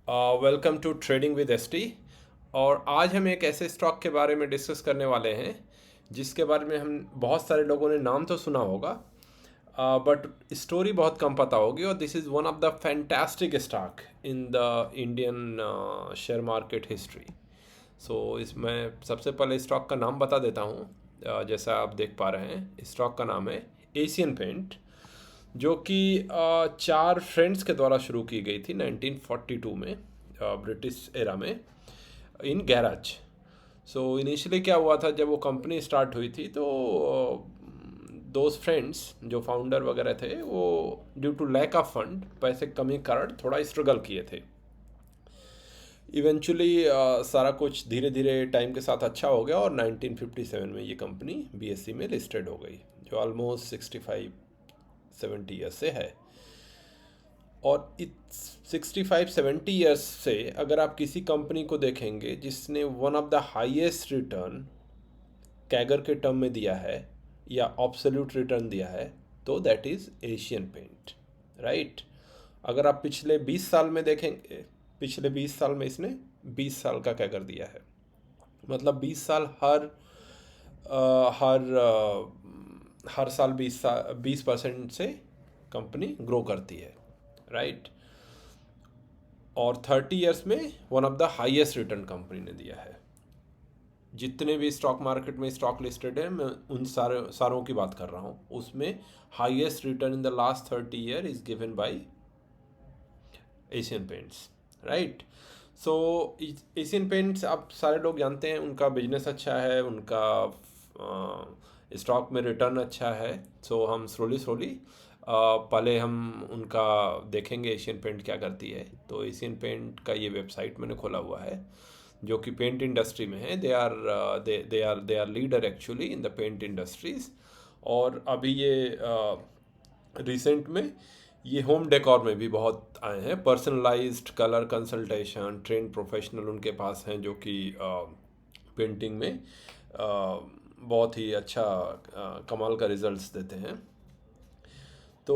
Welcome to trading with ST. और आज हम एक ऐसे स्टॉक के बारे में डिस्कस करने वाले हैं जिसके बारे में हम बहुत सारे लोगों ने नाम तो सुना होगा, बट स्टोरी बहुत कम पता होगी। और this is one of the fantastic stock in the Indian share market history. So इसमें सबसे पहले स्टॉक का नाम बता देता हूँ। जैसा आप देख पा रहे हैं, स्टॉक का नाम है एशियन पेंट, जो कि चार फ्रेंड्स के द्वारा शुरू की गई थी 1942 में, ब्रिटिश एरा में, इन गैराज। सो इनिशियली क्या हुआ था, जब वो कंपनी स्टार्ट हुई थी तो दोज फ्रेंड्स जो फाउंडर वगैरह थे वो due to lack of fund, पैसे कमी के कारण थोड़ा स्ट्रगल किए थे। इवेंचुअली सारा कुछ धीरे धीरे टाइम के साथ अच्छा हो गया और 1957 में ये कंपनी बीएसई में लिस्टेड हो गई, जो ऑलमोस्ट 65-70 ईयर्स से है। और इस 65-70 ईयर्स से अगर आप किसी कंपनी को देखेंगे जिसने one of the highest return CAGR के टर्म में दिया है या ऑब्सोल्यूट रिटर्न दिया है, तो that is Asian Paint, right. अगर आप पिछले 20 साल में देखेंगे, पिछले 20 साल में इसने 20 साल का कैगर दिया है। मतलब 20 साल हर साल 20% से कंपनी ग्रो करती है, राइट। और 30 ईयर्स में one of the highest return company ने दिया है। जितने भी स्टॉक मार्केट में स्टॉक लिस्टेड है, मैं उन सारों की बात कर रहा हूँ, उसमें highest return in the last 30 year is given by Asian paints, right. So Asian paints आप सारे लोग जानते हैं, उनका बिजनेस अच्छा है, उनका स्टॉक में रिटर्न अच्छा है। सो हम स्लोली पहले हम उनका देखेंगे एशियन पेंट क्या करती है। तो एशियन पेंट का ये वेबसाइट मैंने खोला हुआ है, जो कि पेंट इंडस्ट्री में है। They are leader actually in the paint industries. और अभी ये रिसेंट में ये होम डेकोर में भी बहुत आए हैं। Personalised colour consultation train professional उनके पास हैं, जो कि पेंटिंग में बहुत ही अच्छा कमाल का रिजल्ट्स देते हैं। तो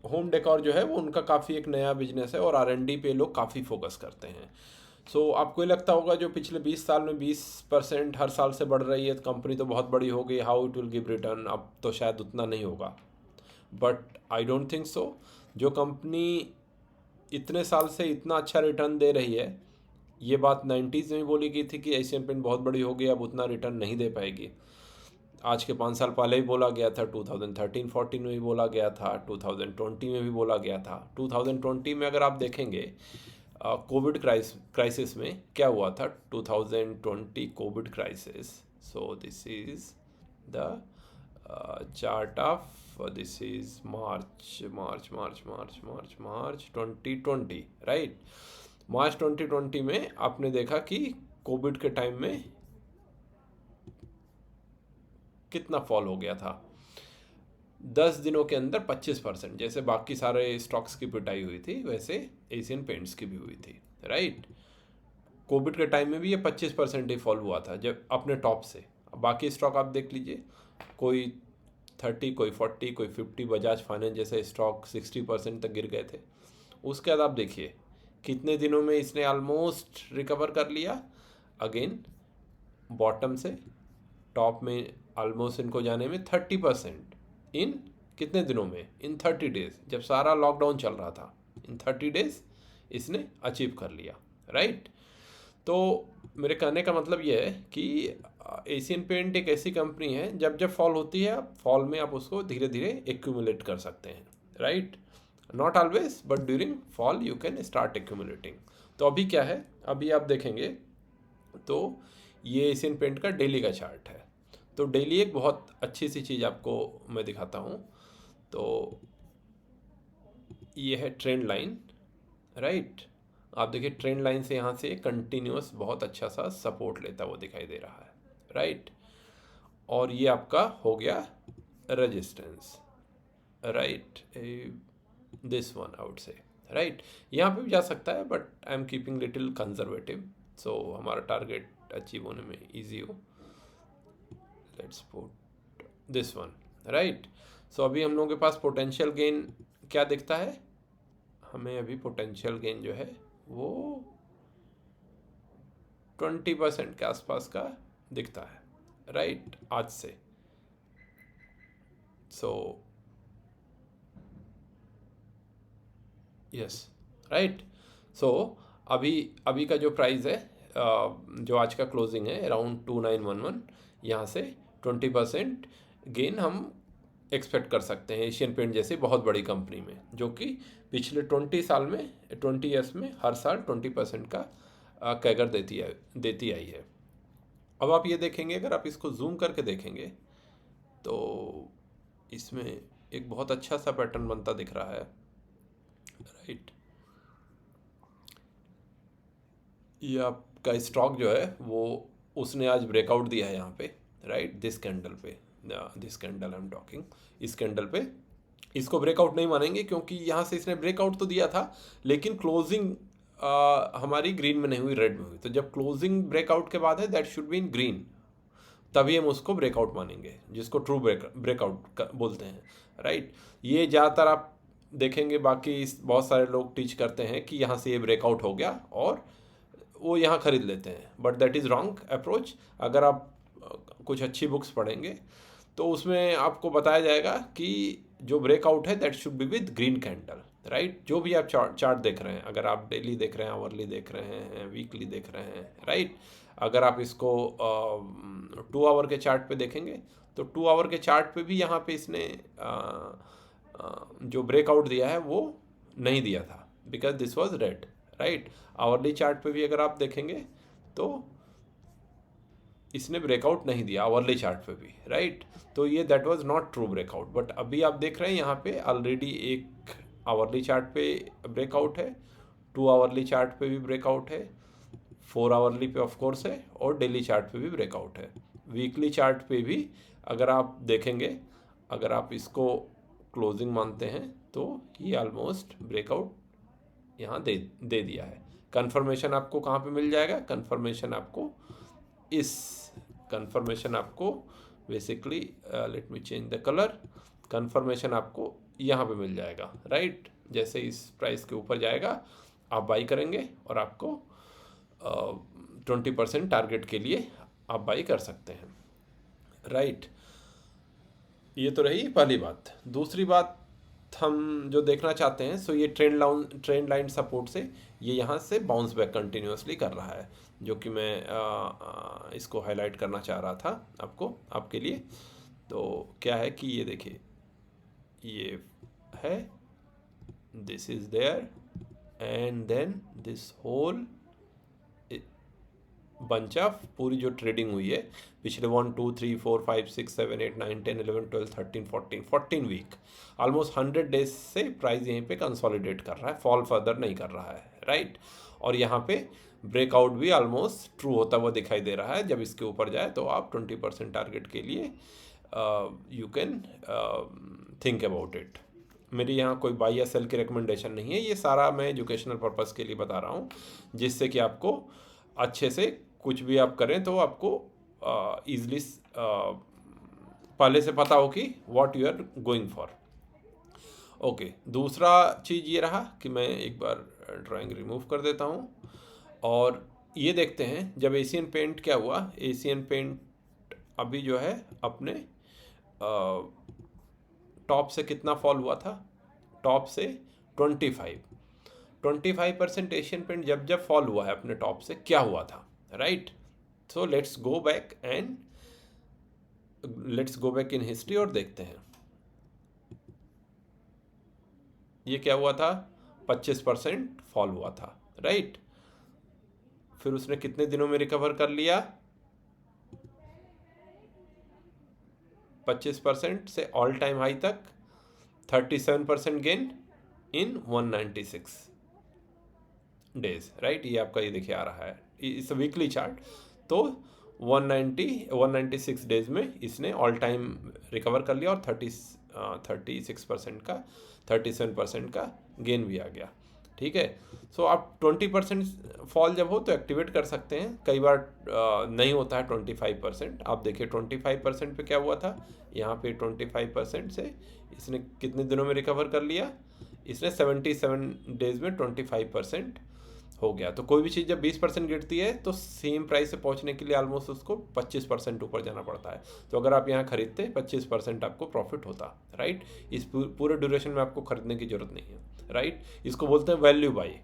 होम डेकोर जो है वो उनका काफ़ी एक नया बिजनेस है और आर एन डी पे लोग काफ़ी फोकस करते हैं। सो आपको ये लगता होगा जो पिछले 20 साल में 20% हर साल से बढ़ रही है तो कंपनी तो बहुत बड़ी हो गई, how it will give return, अब तो शायद उतना नहीं होगा। But I don't think so. जो कंपनी इतने साल से इतना अच्छा रिटर्न दे रही है, ये बात 90s में भी बोली गई थी कि एशियन पेंट बहुत बड़ी हो गई, अब उतना रिटर्न नहीं दे पाएगी। आज के 5 साल पहले भी बोला गया था, 2013-14 में भी बोला गया था, 2020 में भी बोला गया था। 2020 में अगर आप देखेंगे, कोविड क्राइसिस में क्या हुआ था, 2020 covid crisis. So this is the chart of, this is March March March March March March 2020, right. March 2020 में आपने देखा कि कोविड के टाइम में कितना फॉल हो गया था। 10 दिनों के अंदर 25%, जैसे बाकी सारे स्टॉक्स की पिटाई हुई थी वैसे एशियन पेंट्स की भी हुई थी, राइट। कोविड के टाइम में भी ये 25% ही फॉल हुआ था जब अपने टॉप से। अब बाकी स्टॉक आप देख लीजिए, कोई 30, कोई 40, कोई 50, बजाज फाइनेंस जैसे स्टॉक 60% तक गिर गए थे। उसके बाद आप देखिए कितने दिनों में इसने ऑलमोस्ट रिकवर कर लिया अगेन, बॉटम से टॉप में ऑलमोस्ट इनको जाने में 30%। इन कितने दिनों में, इन 30 डेज, जब सारा लॉकडाउन चल रहा था, इन 30 डेज इसने अचीव कर लिया, राइट। तो मेरे कहने का मतलब ये है कि एशियन पेंट एक ऐसी कंपनी है, जब जब फॉल होती है, आप फॉल में आप उसको धीरे धीरे एक्यूमुलेट कर सकते हैं, right. Not always, but during fall you can start accumulating. तो अभी क्या है, अभी आप देखेंगे तो ये एशियन पेंट का डेली का चार्ट है। तो डेली एक बहुत अच्छी सी चीज़ आपको मैं दिखाता हूँ। तो ये है ट्रेंड लाइन, राइट। आप देखिए ट्रेंड लाइन से यहाँ से कंटिन्यूस बहुत अच्छा सा सपोर्ट लेता हुआ दिखाई दे रहा है, राइट। और ये आपका हो गया resistance, right, this one out से, राइट। यहाँ पे भी जा सकता है, but I am keeping little conservative, so हमारा टारगेट अचीव होने में ईजी हो। Let's put this one, right. So अभी हम लोगों के पास पोटेंशियल गेन क्या दिखता है, हमें अभी पोटेंशियल गेन जो है वो 20% के आसपास का दिखता है, राइट, आज से। So yes, right. सो अभी का जो प्राइस है, जो आज का क्लोजिंग है अराउंड 2911, यहाँ से 20% गेन हम एक्सपेक्ट कर सकते हैं एशियन पेंट जैसी बहुत बड़ी कंपनी में, जो कि पिछले 20 ईयर्स में हर साल 20% का कैगर देती आई है। अब आप ये देखेंगे, अगर आप इसको जूम करके देखेंगे तो इसमें एक बहुत अच्छा सा पैटर्न बनता दिख रहा है, राइट। ये आपका स्टॉक जो है वो उसने आज ब्रेकआउट दिया है यहाँ पे, राइट, दिस कैंडल पे, this candle I am talking, इस कैंडल पे इसको ब्रेकआउट नहीं मानेंगे, क्योंकि यहाँ से इसने ब्रेकआउट तो दिया था लेकिन क्लोजिंग हमारी ग्रीन में नहीं हुई, रेड में हुई। तो जब क्लोजिंग ब्रेकआउट के बाद है, that should be in green, तभी हम उसको ब्रेकआउट मानेंगे, जिसको ट्रू ब्रेकआउट बोलते हैं, राइट। ये ज़्यादातर आप देखेंगे, बाकी बहुत सारे लोग टीच करते हैं कि यहाँ से ये ब्रेकआउट हो गया और वो यहाँ खरीद लेते हैं, but that is wrong approach. अगर आप कुछ अच्छी बुक्स पढ़ेंगे तो उसमें आपको बताया जाएगा कि जो ब्रेकआउट है that should be with green candle, right. जो भी आप चार्ट देख रहे हैं, अगर आप डेली देख रहे हैं, आवरली देख रहे हैं, वीकली देख रहे हैं, राइट, अगर आप इसको 2 आवर के चार्ट पे देखेंगे तो 2 आवर के चार्ट पे भी यहाँ पे इसने जो ब्रेकआउट दिया है वो नहीं दिया था, because this was red, right. Hourly chart पे भी अगर आप देखेंगे तो इसने ब्रेकआउट नहीं दिया आवरली चार्ट पे भी, राइट। तो ये that was not true breakout. But अभी आप देख रहे हैं यहाँ पे ऑलरेडी एक आवरली चार्ट पे ब्रेकआउट है, 2 आवरली चार्ट पे भी ब्रेकआउट है, 4 आवरली पे ऑफ कोर्स है, और डेली चार्ट पे भी ब्रेकआउट है। वीकली चार्ट पे भी अगर आप देखेंगे, अगर आप इसको क्लोजिंग मानते हैं तो ये ऑलमोस्ट ब्रेकआउट यहाँ दे दिया है। कंफर्मेशन आपको कहाँ पे मिल जाएगा? कंफर्मेशन आपको basically let me change the colour, confirmation आपको यहाँ पे मिल जाएगा, राइट। जैसे इस प्राइस के ऊपर जाएगा आप बाई करेंगे और आपको 20% टारगेट के लिए आप बाई कर सकते हैं, राइट। ये तो रही पहली बात। दूसरी बात हम जो देखना चाहते हैं, सो ये ट्रेंड लाइन सपोर्ट से ये यहाँ से बाउंस बैक कंटिन्यूसली कर रहा है, जो कि मैं इसको हाईलाइट करना चाह रहा था आपके लिए। तो क्या है कि ये देखिए, ये है, this is there, and then this whole bunch of पूरी जो ट्रेडिंग हुई है पिछले 1 2 3 4 5 6 7 8 9 10 11 12 13 14 वीक, ऑलमोस्ट 100 डेज से प्राइस यहीं पे कंसोलिडेट कर रहा है, फॉल फर्दर नहीं कर रहा है, राइट। और यहाँ पे ब्रेकआउट भी ऑलमोस्ट ट्रू होता हुआ दिखाई दे रहा है। जब इसके ऊपर जाए तो आप 20% टारगेट के लिए you can think about it. मेरी यहाँ कोई बाई या सेल की रिकमेंडेशन नहीं है, ये सारा मैं एजुकेशनल पर्पज़ के लिए बता रहा हूँ, जिससे कि आपको अच्छे से कुछ भी आप करें तो आपको ईजली पहले से पता हो कि what you are going for. Okay, दूसरा चीज़ ये रहा कि मैं एक बार ड्राइंग रिमूव कर देता हूँ और ये देखते हैं जब एशियन पेंट क्या हुआ। एशियन पेंट अभी जो है अपने टॉप से कितना फॉल हुआ था? टॉप से 25% एशियन पेंट जब फॉल हुआ है अपने टॉप से, क्या हुआ था, right. So let's go back in history और देखते हैं ये क्या हुआ था। 25% फॉल हुआ था, राइट। फिर उसने कितने दिनों में रिकवर कर लिया? 25% से ऑल टाइम हाई तक 37% गेन इन 196 डेज, राइट। ये आपका ये देखिए आ रहा है, इस वीकली चार्ट। तो 196 डेज में इसने ऑल टाइम रिकवर कर लिया और 37% का गेन भी आ गया, ठीक है। सो आप 20% फॉल जब हो तो एक्टिवेट कर सकते हैं, कई बार नहीं होता है 25%। आप देखिए 25% पे क्या हुआ था, यहाँ पे 25% से इसने कितने दिनों में रिकवर कर लिया? इसने 77 डेज में 25% हो गया। तो कोई भी चीज़ जब 20% गिरती है तो सेम प्राइस से पहुंचने के लिए ऑलमोस्ट उसको 25% ऊपर जाना पड़ता है। तो अगर आप यहाँ खरीदते 25% आपको प्रॉफिट होता, राइट। इस पूरे ड्यूरेशन में आपको खरीदने की जरूरत नहीं है, राइट। इसको बोलते हैं वैल्यू बाई।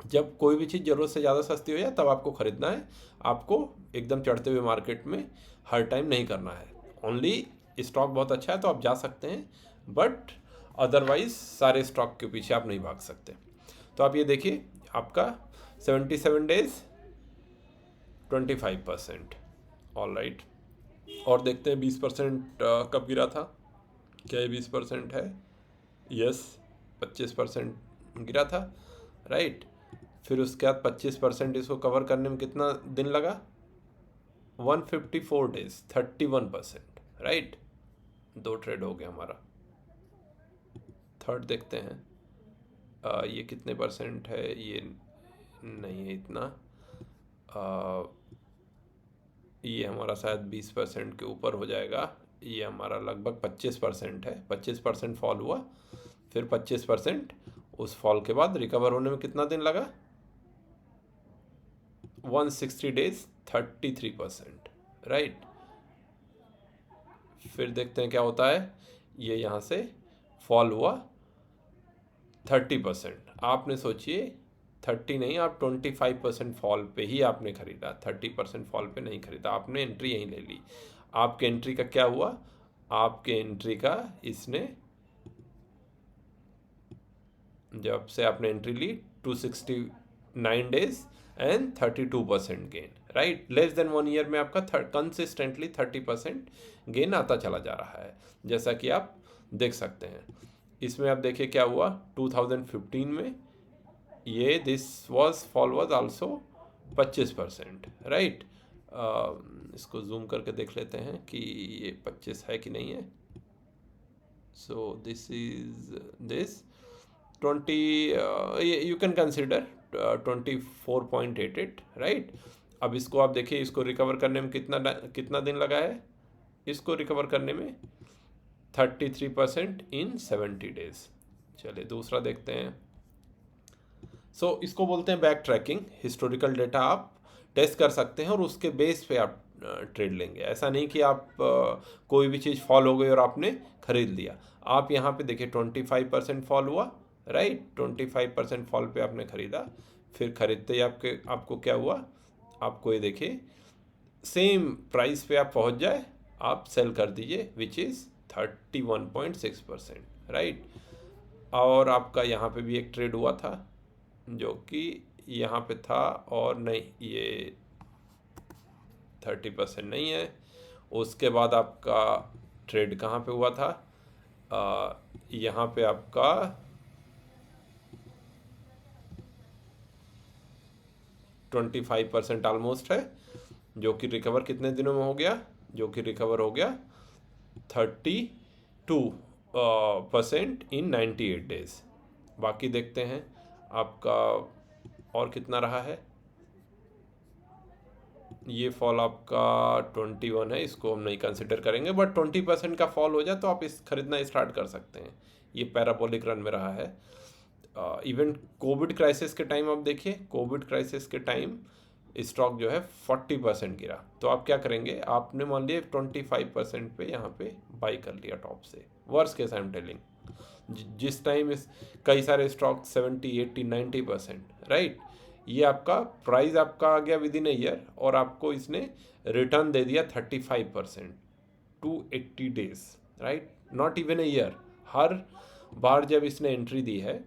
जब कोई भी चीज़ ज़रूरत से ज़्यादा सस्ती हो जाए तब आपको खरीदना है। आपको एकदम चढ़ते हुए मार्केट में हर टाइम नहीं करना है। ओनली स्टॉक बहुत अच्छा है तो आप जा सकते हैं, बट अदरवाइज सारे स्टॉक के पीछे आप नहीं भाग सकते। तो आप ये देखिए, आपका 77 डेज 25%, ऑल राइट। और देखते हैं 20% कब गिरा था। क्या ये 20% है? यस, 25% गिरा था, राइट। फिर उसके बाद 25% इसको कवर करने में कितना दिन लगा? 154 डेज, 31%, राइट। 2 ट्रेड हो गया हमारा। थर्ड देखते हैं, ये कितने परसेंट है? ये नहीं है इतना, ये हमारा शायद 20% के ऊपर हो जाएगा। ये हमारा लगभग 25% है। 25% फॉल हुआ, फिर 25% उस फॉल के बाद रिकवर होने में कितना दिन लगा? 160 डेज, 33%, राइट। फिर देखते हैं क्या होता है। ये यहाँ से फॉल हुआ 30%। आपने सोचिए 30 नहीं, आप 25% फॉल पे ही आपने खरीदा, 30% फॉल पे नहीं खरीदा। आपने एंट्री यहीं ले ली। आपके एंट्री का क्या हुआ? आपके एंट्री का इसने, जब से आपने एंट्री ली, 269 days and 32% gain, right. Less than 1 year में आपका कंसिस्टेंटली 30% गेन आता चला जा रहा है, जैसा कि आप देख सकते हैं। इसमें आप देखिए क्या हुआ 2015 में, ये this was fall was also 25%, right. इसको जूम करके देख लेते हैं कि ये 25 है कि नहीं है। सो this is this 20, you can consider 24.88, right. अब इसको आप देखिए, इसको रिकवर करने में कितना दिन लगा है? इसको रिकवर करने में 33% इन 70 डेज। चलिए दूसरा देखते हैं। सो इसको बोलते हैं बैक ट्रैकिंग। हिस्टोरिकल डेटा आप टेस्ट कर सकते हैं और उसके बेस पे आप ट्रेड लेंगे। ऐसा नहीं कि आप कोई भी चीज़ फॉल हो गई और आपने खरीद लिया। आप यहाँ पे देखिए 25% फॉल हुआ, राइट। 25% फॉल पे आपने खरीदा, फिर खरीदते ही आपको क्या हुआ? आपको ये देखिए सेम प्राइस पे आप पहुँच जाए, आप सेल कर दीजिए, विच इज़ 31.6%, राइट। और आपका यहाँ पे भी एक ट्रेड हुआ था जो कि यहाँ पे था, और नहीं, ये 30% नहीं है। उसके बाद आपका ट्रेड कहाँ पे हुआ था? यहाँ पे आपका 25% ऑलमोस्ट है, जो कि रिकवर कितने दिनों में हो गया? जो कि रिकवर हो गया 32% इन 98 डेज। बाकी देखते हैं आपका और कितना रहा है। ये फॉल आपका 21 है, इसको हम नहीं कंसिडर करेंगे, बट 20% का फॉल हो जाए तो आप इस खरीदना स्टार्ट कर सकते हैं। ये पैराबोलिक रन में रहा है। इवन कोविड क्राइसिस के टाइम आप देखिए, कोविड क्राइसिस के टाइम स्टॉक जो है 40% गिरा, तो आप क्या करेंगे? आपने मान लिया 25% पे यहाँ पे बाई कर लिया टॉप से। Worst case I am telling, जिस टाइम इस कई सारे स्टॉक 70, 80, 90%, राइट। ये आपका प्राइस आपका आ गया विद इन ए ईयर, और आपको इसने रिटर्न दे दिया 35% 280 days, right. Not even a year. हर बार जब इसने एंट्री दी है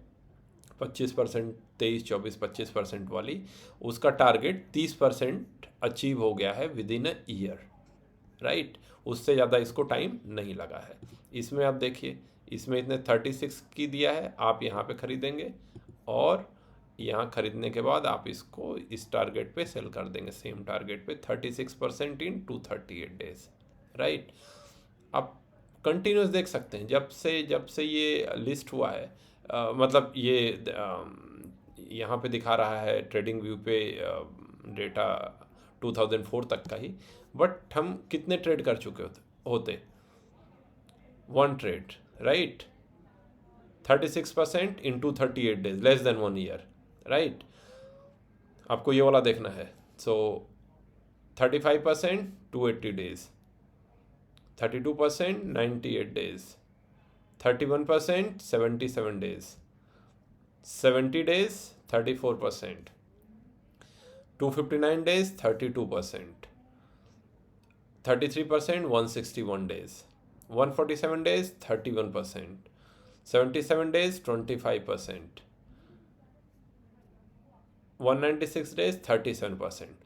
25%, 23, 24, 25% वाली, उसका टारगेट 30% अचीव हो गया है with in a year, right. उससे ज़्यादा इसको टाइम नहीं लगा है। इसमें आप देखिए, इसमें इसने 36 की दिया है, आप यहाँ पे खरीदेंगे और यहाँ खरीदने के बाद आप इसको इस टारगेट पे सेल कर देंगे, सेम टारगेट पे 36% इन 238 डेज, राइट। आप कंटिन्यूस देख सकते हैं जब से ये लिस्ट हुआ है, मतलब ये यहाँ पे दिखा रहा है ट्रेडिंग व्यू पे डेटा 2004 तक का ही, बट हम कितने ट्रेड कर चुके होते? 1 trade, right. 36% into 38 days, less than 1 year, right. आपको ये वाला देखना है। सो 35% 280 days, 32% 98 days, 31% 77 days, 70 days 34%, 259 days 32%, 33% 161 days, 147 days 31%, 77 days 25%, 196 days 37%।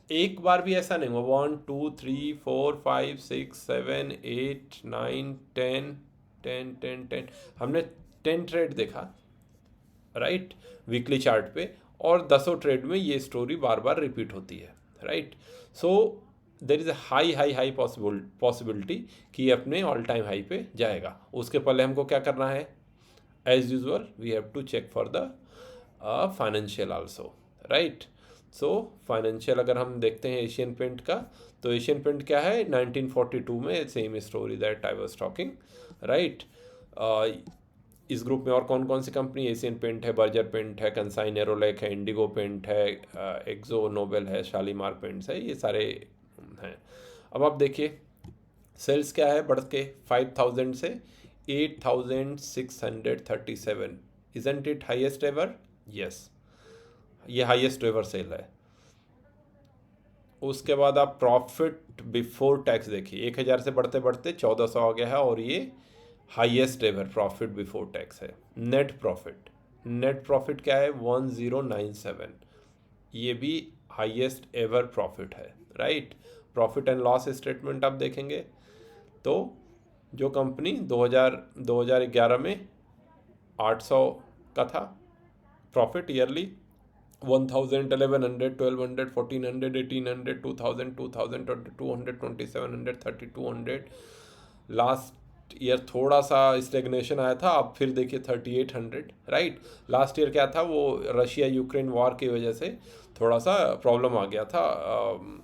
एक बार भी ऐसा नहीं हुआ 1 2 3 4 5 6 7 8 9 10 10 10 10, हमने 10 ट्रेड देखा, राइट, वीकली चार्ट पे, और 10 ट्रेड में ये स्टोरी बार बार रिपीट होती है, right. So there is a high possibility कि अपने ऑल टाइम हाई पे जाएगा। उसके पहले हमको क्या करना है, as usual we have to check for the financial also, right. So financial अगर हम देखते हैं एशियन पेंट का, तो एशियन पेंट क्या है, 1942 में same story that I was talking, right. इस ग्रुप में और कौन कौन सी कंपनी, एशियन पेंट है, बर्जर पेंट है, कंसाइन एरोलेक है, इंडिगो पेंट है, एक्जो नोबेल है, शालीमार पेंट्स है, ये सारे हैं। अब आप देखिए सेल्स क्या है, बढ़ के 5000 से 8637, isn't it highest ever? Yes, ये हाईएस्ट एवर सेल है। उसके बाद आप प्रॉफिट बिफोर टैक्स देखिए, 1000 से बढ़ते बढ़ते 1400 आ गया है, और ये highest ever profit before tax है। नेट प्रॉफिट क्या है, 1097, ये भी हाईएस्ट एवर प्रॉफिट है, right. Profit and loss statement आप देखेंगे तो जो कंपनी 2011 में 800 का था प्रॉफिट ईयरली, 1000, 1100, 1200, 1400, 1800, 2000, 2000, 2200, 2700, 3200, लास्ट ईयर थोड़ा सा स्टेग्नेशन आया था, अब फिर देखिए 3800, राइट। लास्ट ईयर क्या था, वो रशिया यूक्रेन वॉर की वजह से थोड़ा सा प्रॉब्लम आ गया था,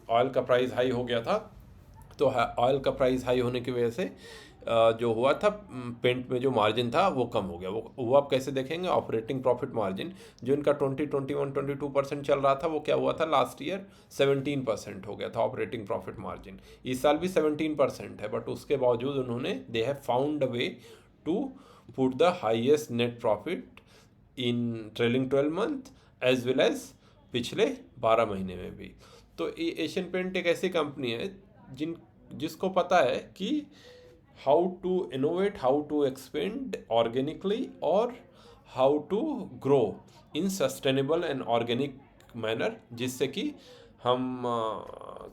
ऑयल का प्राइस हाई हो गया था, तो ऑयल का प्राइस हाई होने की वजह से जो हुआ था पेंट में जो मार्जिन था वो कम हो गया। वो आप कैसे देखेंगे, ऑपरेटिंग प्रॉफिट मार्जिन जो इनका 22% चल रहा था, वो क्या हुआ था लास्ट ईयर 17% हो गया था ऑपरेटिंग प्रॉफिट मार्जिन। इस साल भी 17% है, बट उसके बावजूद उन्होंने they have found a way to put the highest net profit in trailing 12 month as well as पिछले 12 महीने में भी। तो एशियन पेंट एक ऐसी कंपनी है जिसको पता है कि how to innovate, how to expand organically, और how to grow in sustainable and organic manner, जिससे कि हम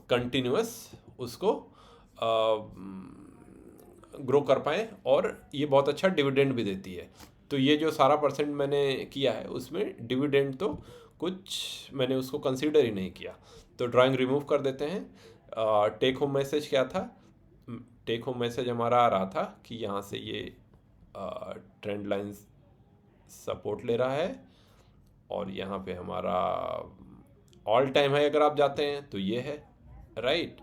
कंटिन्यूअस उसको ग्रो कर पाएँ, और ये बहुत अच्छा डिविडेंड भी देती है। तो ये जो सारा परसेंट मैंने किया है उसमें डिविडेंड तो कुछ मैंने उसको कंसीडर ही नहीं किया, तो ड्राइंग रिमूव कर देते हैं। टेक होम मैसेज क्या था, टेक होम मैसेज हमारा आ रहा था कि यहाँ से ये ट्रेंड लाइन सपोर्ट ले रहा है, और यहाँ पे हमारा ऑल टाइम हाई अगर आप जाते हैं तो ये है, राइट।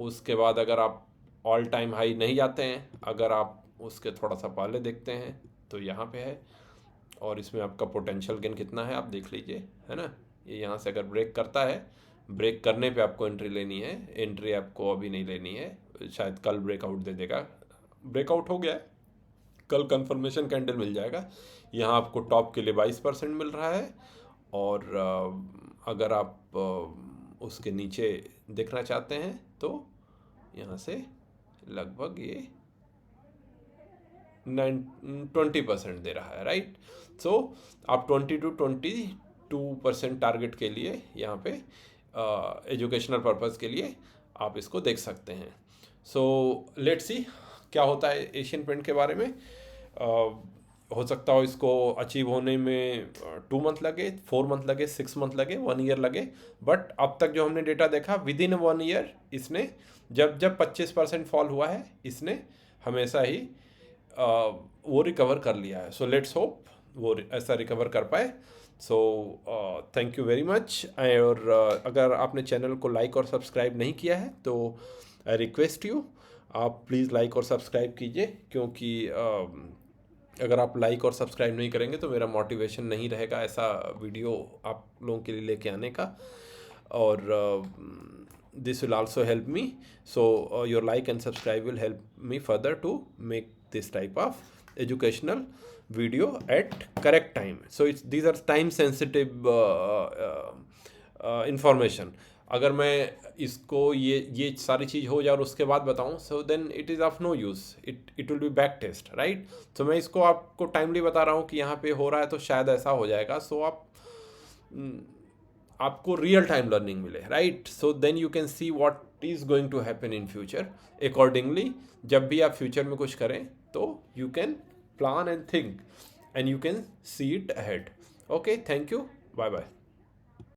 उसके बाद अगर आप ऑल टाइम हाई नहीं जाते हैं, अगर आप उसके थोड़ा सा पहले देखते हैं तो यहाँ पे है, और इसमें आपका पोटेंशियल गेन कितना है आप देख लीजिए, है ना। ये यहाँ से अगर ब्रेक करता है, ब्रेक करने पे आपको एंट्री लेनी है, एंट्री आपको अभी नहीं लेनी है, शायद कल ब्रेकआउट दे देगा। ब्रेकआउट हो गया है, कल कंफर्मेशन कैंडल मिल जाएगा। यहाँ आपको टॉप के लिए 22% मिल रहा है, और अगर आप उसके नीचे देखना चाहते हैं तो यहाँ से लगभग ये 20% दे रहा है, राइट। सो आप 22% टारगेट के लिए यहाँ पे एजुकेशनल पर्पज़ के लिए आप इसको देख सकते हैं। सो लेट्स सी क्या होता है एशियन पेंट के बारे में। हो सकता हो इसको अचीव होने में 2 मंथ लगे, 4 मंथ लगे, 6 मंथ लगे, 1 ईयर लगे, बट अब तक जो हमने डेटा देखा विद इन 1 ईयर इसने जब 25% फॉल हुआ है, इसने हमेशा ही वो रिकवर कर लिया है। सो लेट्स होप वो ऐसा रिकवर कर पाए। So thank you very much. और अगर आपने चैनल को लाइक और सब्सक्राइब नहीं किया है तो आई रिक्वेस्ट यू, आप प्लीज़ लाइक और सब्सक्राइब कीजिए, क्योंकि अगर आप लाइक और सब्सक्राइब नहीं करेंगे तो मेरा मोटिवेशन नहीं रहेगा ऐसा वीडियो आप लोगों के लिए लेके आने का। और this will also help me. So your like and subscribe will help me further to make this type of educational video at correct time. So these are time sensitive information. अगर मैं इसको ये सारी चीज़ हो जाए और उसके बाद बताऊं, so then it is of no use, it will be back test, right. तो मैं इसको आपको टाइमली बता रहा हूँ कि यहाँ पे हो रहा है तो शायद ऐसा हो जाएगा, सो आपको रियल टाइम लर्निंग मिले, right. So then you can see what is going to happen in future. Accordingly जब भी आप फ्यूचर में कुछ करें तो you can plan and think and you can see it ahead. Okay, thank you, bye bye.